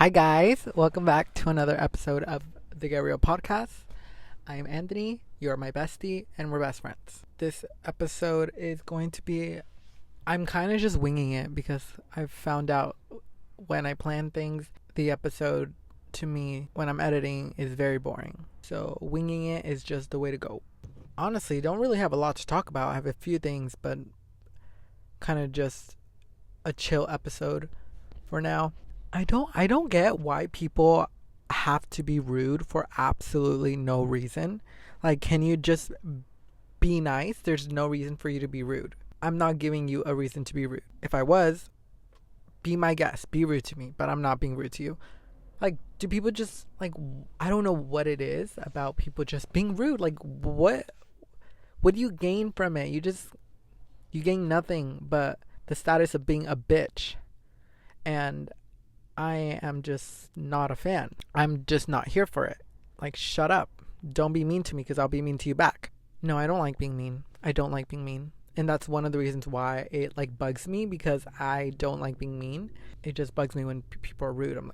Hi, guys. Welcome back to another episode of the Get Real podcast. I am Anthony. You're my bestie, and we're best friends. This episode is going to be. I'm kind of just winging it because I've found out when I plan things, the episode to me, when I'm editing, is very boring. So, winging it is just the way to go. Honestly, don't really have a lot to talk about. I have a few things, but kind of just a chill episode for now. I don't get why people have to be rude for absolutely no reason. Like, can you just be nice? There's no reason for you to be rude. I'm not giving you a reason to be rude. If I was, be my guest, be rude to me, but I'm not being rude to you. Like, do people just like I don't know what it is about people just being rude. Like, what do you gain from it? You gain nothing but the status of being a bitch. And I am just not a fan. I'm just not here for it. Like, shut up. Don't be mean to me because I'll be mean to you back. No, I don't like being mean. I don't like being mean. And that's one of the reasons why it like bugs me, because I don't like being mean. It just bugs me when people are rude. I'm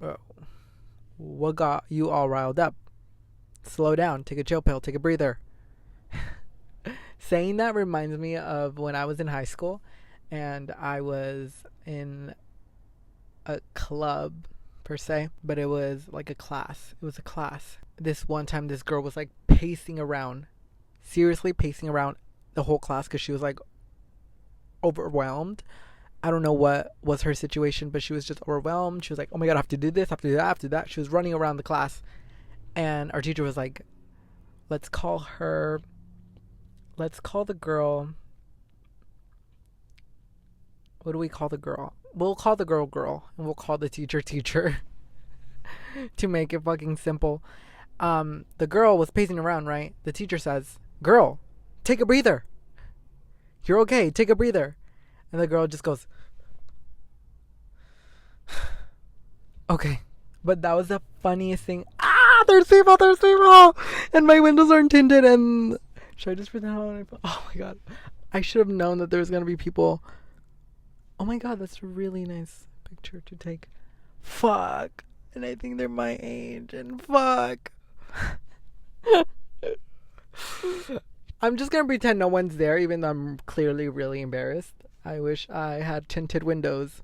like, oh, what got you all riled up? Slow down. Take a chill pill. Take a breather. Saying that reminds me of when I was in high school and I was in a club per se, but it was like a class. It was a class. This one time, this girl was like pacing around, seriously pacing around the whole class because she was like overwhelmed. I don't know what was her situation, but she was just overwhelmed. She was like, oh my God, I have to do this, I have to do that, I have to do that. She was running around the class. And our teacher was like, let's call the girl. What do we call the girl? We'll call the girl, and we'll call the teacher to make it fucking simple. The girl was pacing around, right? The teacher says, girl, take a breather. You're okay, take a breather. And the girl just goes, okay. But that was the funniest thing. There's people. And my windows aren't tinted. And should I just pretend on my phone? Oh my God. I should have known that there was going to be people. Oh my God, that's a really nice picture to take. Fuck. And I think they're my age. And fuck. I'm just going to pretend no one's there, even though I'm clearly really embarrassed. I wish I had tinted windows.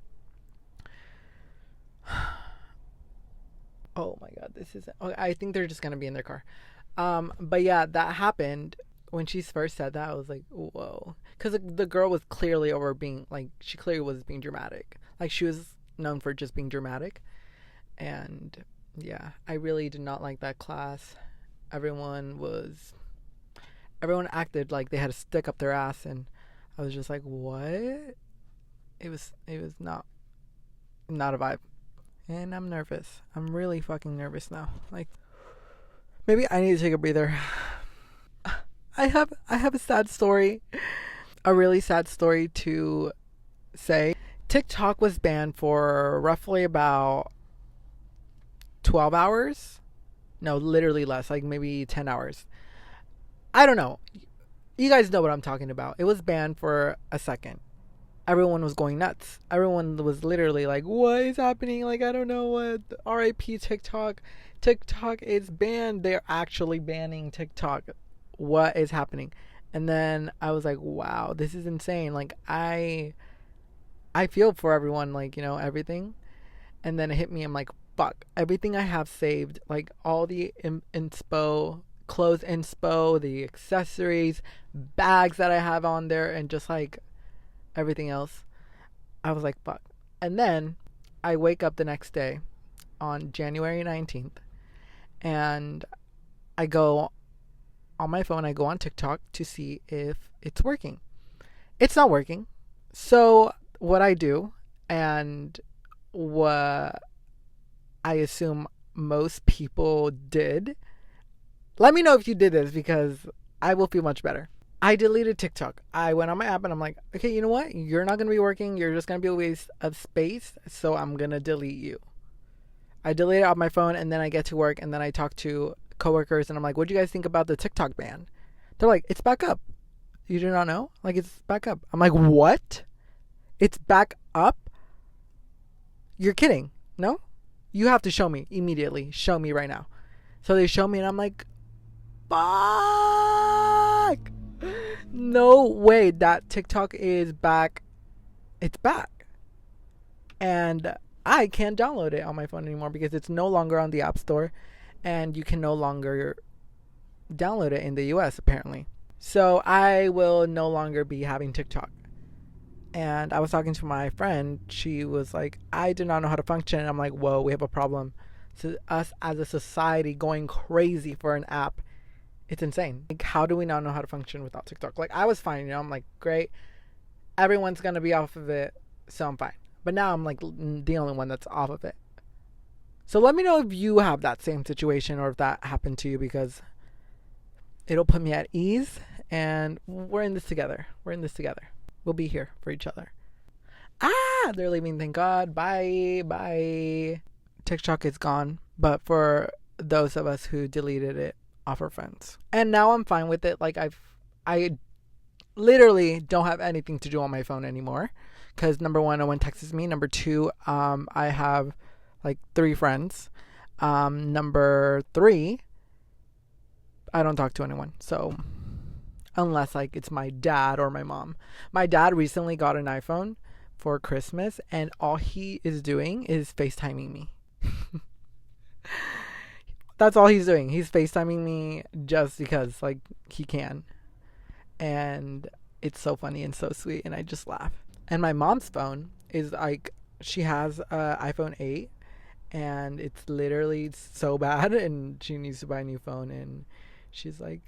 Oh my God, this is. Oh, I think they're just going to be in their car. But yeah, that happened. When she first said that, I was like, whoa. Because the girl was clearly she clearly was being dramatic. Like, she was known for just being dramatic. And yeah, I really did not like that class. Everyone acted like they had a stick up their ass. And I was just like, what? It was not a vibe. And I'm nervous. I'm really fucking nervous now. Like, maybe I need to take a breather. I have a sad story, a really sad story to say. TikTok was banned for roughly about 12 hours. No, literally less, like maybe 10 hours. I don't know. You guys know what I'm talking about. It was banned for a second. Everyone was going nuts. Everyone was literally like, what is happening? Like, I don't know what. RIP TikTok. TikTok is banned. They're actually banning TikTok. What is happening? And then I was like, wow, this is insane. Like, I feel for everyone, like, everything. And then it hit me. I'm like, fuck, everything I have saved, like all the inspo, clothes inspo, the accessories, bags that I have on there, and just like everything else. I was like, fuck. And then I wake up the next day on January 19th and I go on my phone, I go on TikTok to see if it's working. It's not working. So what I do, and what I assume most people did, let me know if you did this because I will feel much better. I deleted TikTok. I went on my app and I'm like, okay, you know what? You're not going to be working. You're just going to be a waste of space. So I'm going to delete you. I delete it off my phone, and then I get to work, and then I talk to coworkers and I'm like, what do you guys think about the TikTok ban? They're like, it's back up. You do not know? Like, it's back up. I'm like, what? It's back up? You're kidding. No? You have to show me immediately. Show me right now. So they show me and I'm like, fuck. No way that TikTok is back. It's back. And I can't download it on my phone anymore because it's no longer on the App Store and you can no longer download it in the US apparently. So I will no longer be having TikTok. And I was talking to my friend. She was like, I do not know how to function. And I'm like, whoa, we have a problem. So us as a society going crazy for an app, it's insane. Like, how do we not know how to function without TikTok? Like, I was fine, I'm like, great. Everyone's going to be off of it, so I'm fine. But now I'm like the only one that's off of it. So let me know if you have that same situation or if that happened to you, because it'll put me at ease and we're in this together. We'll be here for each other. They're leaving. Thank God. Bye. TikTok is gone. But for those of us who deleted it off our phones. And now I'm fine with it. Like I literally don't have anything to do on my phone anymore. Because number one, no one texts me. Number two, I have like 3 friends. Number 3, I don't talk to anyone. So unless like it's my dad or my mom. My dad recently got an iPhone for Christmas and all he is doing is FaceTiming me. That's all he's doing. He's FaceTiming me just because like he can. And it's so funny and so sweet and I just laugh. And my mom's phone is like, she has an iPhone 8 and it's literally so bad and she needs to buy a new phone and she's like,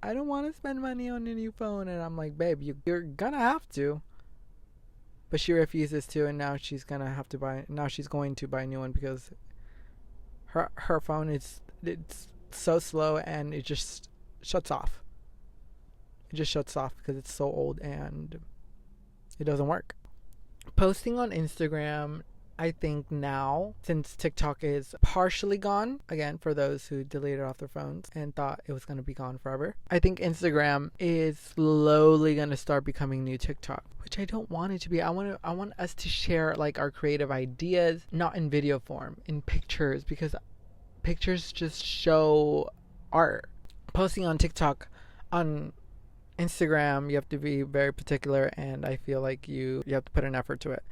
I don't want to spend money on a new phone. And I'm like, babe, you're gonna have to. But she refuses to, and now she's going to buy a new one because her phone it's so slow and it just shuts off. It just shuts off because it's so old and it doesn't work. Posting on Instagram, I think now, since TikTok is partially gone, again, for those who deleted it off their phones and thought it was going to be gone forever, I think Instagram is slowly going to start becoming new TikTok, which I don't want it to be. I want us to share like our creative ideas, not in video form, in pictures, because pictures just show art. Posting on TikTok, on Instagram, you have to be very particular, and I feel like you have to put an effort to it.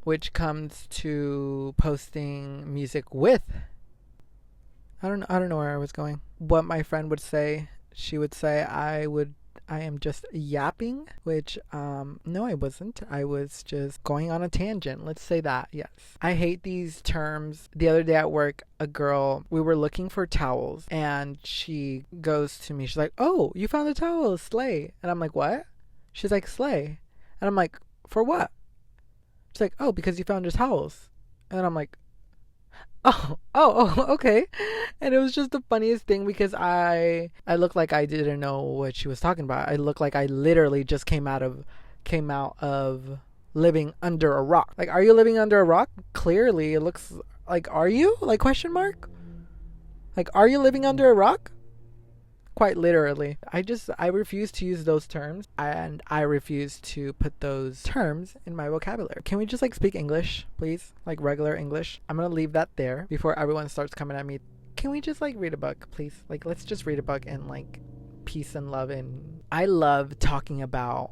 Which comes to posting music with, I don't know where I was going. What my friend would say, she would say I am just yapping, which no, I wasn't. I was just going on a tangent. Let's say that. Yes. I hate these terms. The other day at work, we were looking for towels and she goes to me. She's like, "Oh, you found the towels, slay." And I'm like, "What?" She's like, "Slay." And I'm like, "For what?" She's like, "Oh, because you found your towels." And I'm like, oh, okay. And it was just the funniest thing because I looked like I didn't know what she was talking about. I looked like I literally just came out of living under a rock. Like, are you living under a rock? Clearly, it looks like, are you? Like, question mark? Like, are you living under a rock? Quite literally. I refuse to use those terms, and I refuse to put those terms in my vocabulary. Can we just like speak English, please? Like regular English. I'm gonna leave that there before everyone starts coming at me. Can we just like read a book, please? Like, let's just read a book and like peace and love. And I love talking about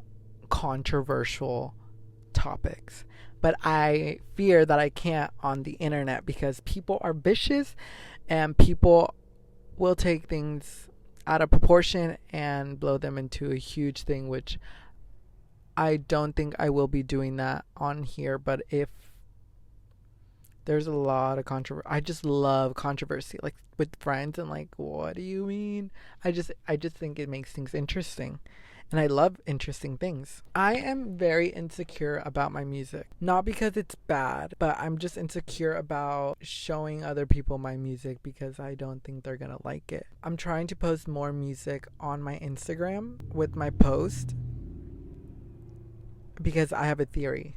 controversial topics, but I fear that I can't on the internet because people are vicious and people will take things out of proportion and blow them into a huge thing, which I don't think I will be doing that on here. But if there's a lot of controversy, I just love controversy, like with friends, and like, what do you mean? I just think it makes things interesting, and I love interesting things. I am very insecure about my music, not because it's bad, but I'm just insecure about showing other people my music because I don't think they're gonna like it. I'm trying to post more music on my Instagram with my post because I have a theory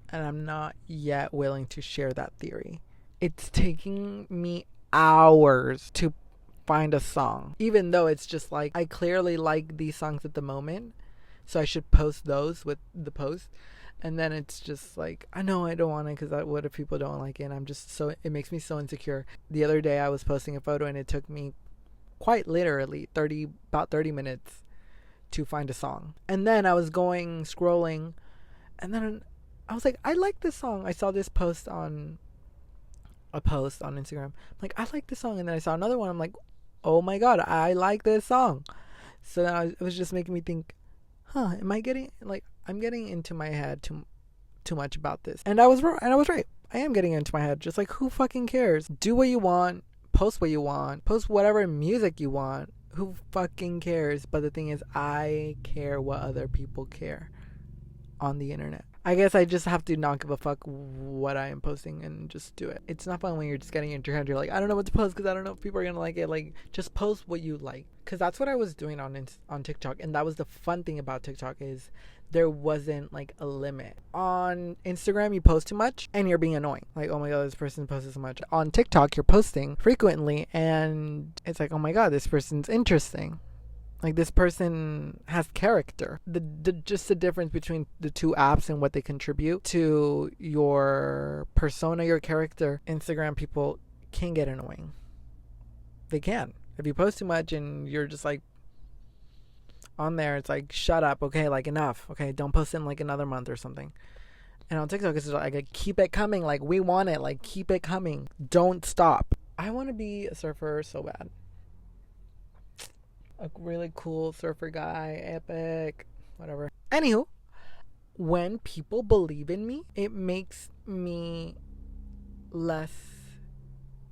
and I'm not yet willing to share that theory. It's taking me hours to find a song, even though it's just like I clearly like these songs at the moment, so I should post those with the post. And then it's just like, I know I don't want it because what if people don't like it? And I'm just so, it makes me so insecure. The other day I was posting a photo and it took me quite literally about 30 minutes to find a song. And then I was scrolling, and then I was like, I like this song. I saw this post on Instagram. I'm like, I like this song. And then I saw another one. I'm like, oh my God, I like this song. So it was just making me think, am I getting, like, I'm getting into my head too much about this. And I was right. I am getting into my head. Just like, who fucking cares? Do what you want. Post what you want. Post whatever music you want. Who fucking cares? But the thing is, I care what other people care on the internet. I guess I just have to not give a fuck what I am posting and just do it. It's not fun when you're just getting into your head. You're like, I don't know what to post because I don't know if people are going to like it. Like, just post what you like. Because that's what I was doing on TikTok. And that was the fun thing about TikTok is there wasn't like a limit. On Instagram, you post too much and you're being annoying. Like, oh my God, this person posted so much. On TikTok, you're posting frequently and it's like, oh my God, this person's interesting. Like, this person has character. Just the difference between the two apps and what they contribute to your persona, your character. Instagram people can get annoying. They can. If you post too much and you're just like on there, it's like, shut up. Okay, like, enough. Okay, don't post in like another month or something. And on TikTok, it's like, keep it coming. Like, we want it. Like, keep it coming. Don't stop. I want to be a surfer so bad. A really cool surfer guy, epic, whatever. Anywho, when people believe in me, it makes me less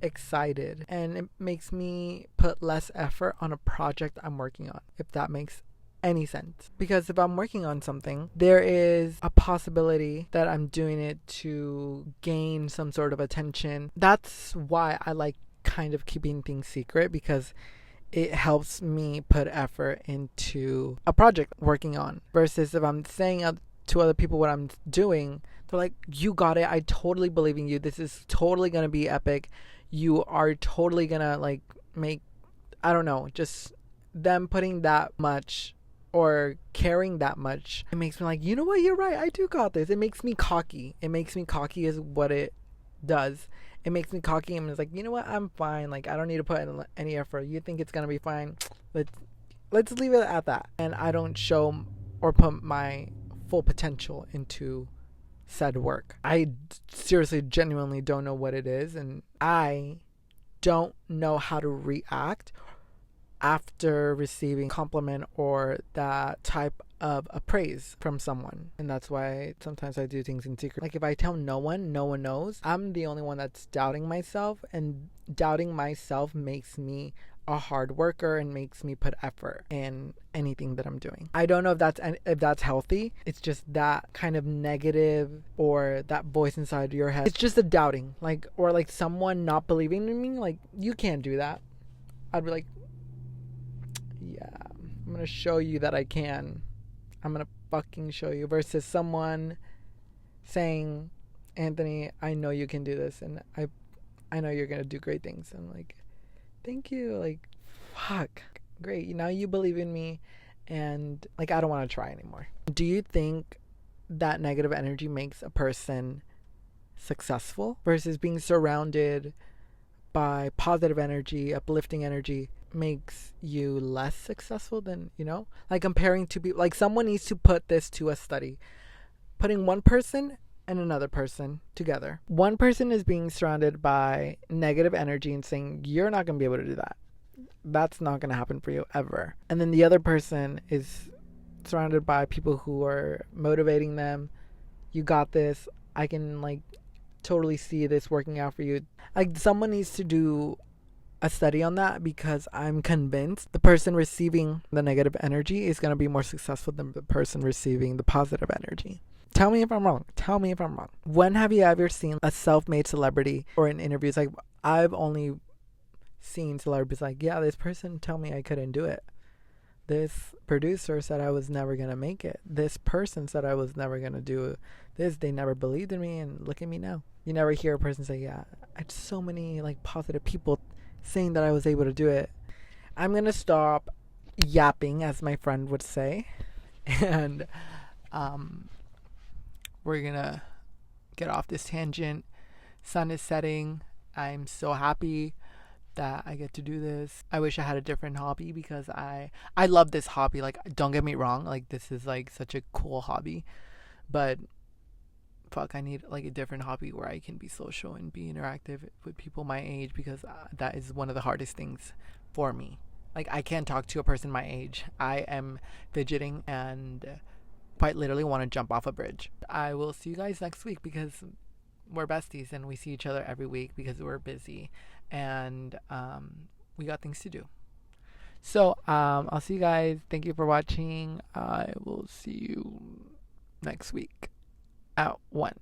excited and it makes me put less effort on a project I'm working on, if that makes any sense. Because if I'm working on something, there is a possibility that I'm doing it to gain some sort of attention. That's why I like kind of keeping things secret, because it helps me put effort into a project working on, versus if I'm saying to other people what I'm doing, they're like, you got it. I totally believe in you. This is totally going to be epic. You are totally going to like make, I don't know, just them putting that much or caring that much. It makes me like, you know what? You're right. I do got this. It makes me cocky. It makes me cocky is what it does. It makes me cocky and it's like, you know what, I'm fine. Like, I don't need to put in any effort. You think it's gonna be fine? Let's leave it at that. And I don't show or put my full potential into said work. I seriously, genuinely don't know what it is, and I don't know how to react after receiving compliment or that type of a praise from someone. And that's why sometimes I do things in secret. Like, if I tell no one knows. I'm the only one that's doubting myself, and doubting myself makes me a hard worker and makes me put effort in anything that I'm doing. I don't know if that's healthy. It's just that kind of negative, or that voice inside your head. It's just a doubting, like, or like someone not believing in me. Like, you can't do that. I'd be like, yeah, I'm gonna show you that I can. I'm gonna fucking show you. Versus someone saying, Anthony, I know you can do this, and I know you're gonna do great things. I'm like, thank you. Like, fuck, great. Now you believe in me, and like, I don't want to try anymore. Do you think that negative energy makes a person successful versus being surrounded by positive energy, uplifting energy, makes you less successful than, like, comparing two people? Like, someone needs to put this to a study, putting one person and another person together. One person is being surrounded by negative energy and saying, you're not going to be able to do that. That's not going to happen for you ever. And then the other person is surrounded by people who are motivating them. You got this. I can, like, totally see this working out for you. Like, someone needs to do a study on that, because I'm convinced the person receiving the negative energy is going to be more successful than the person receiving the positive energy. Tell me if I'm wrong. When have you ever seen a self-made celebrity, or in interviews, like, I've only seen celebrities like, yeah, this person told me I couldn't do it. This producer said I was never going to make it. This person said I was never going to do this. They never believed in me, and look at me now. You never hear a person say, yeah, I had so many, like, positive people saying that I was able to do it. I'm going to stop yapping, as my friend would say. And we're we're gonna get off this tangent. Sun is setting. I'm so happy that I get to do this. I wish I had a different hobby because I love this hobby. Like, don't get me wrong, like this is like such a cool hobby, but fuck, I need like a different hobby where I can be social and be interactive with people my age, because that is one of the hardest things for me. Like, I can't talk to a person my age. I am fidgeting and quite literally want to jump off a bridge. I will see you guys next week because we're besties and we see each other every week because we're busy and we got things to do. So I'll see you guys. Thank you for watching. I will see you next week at 1.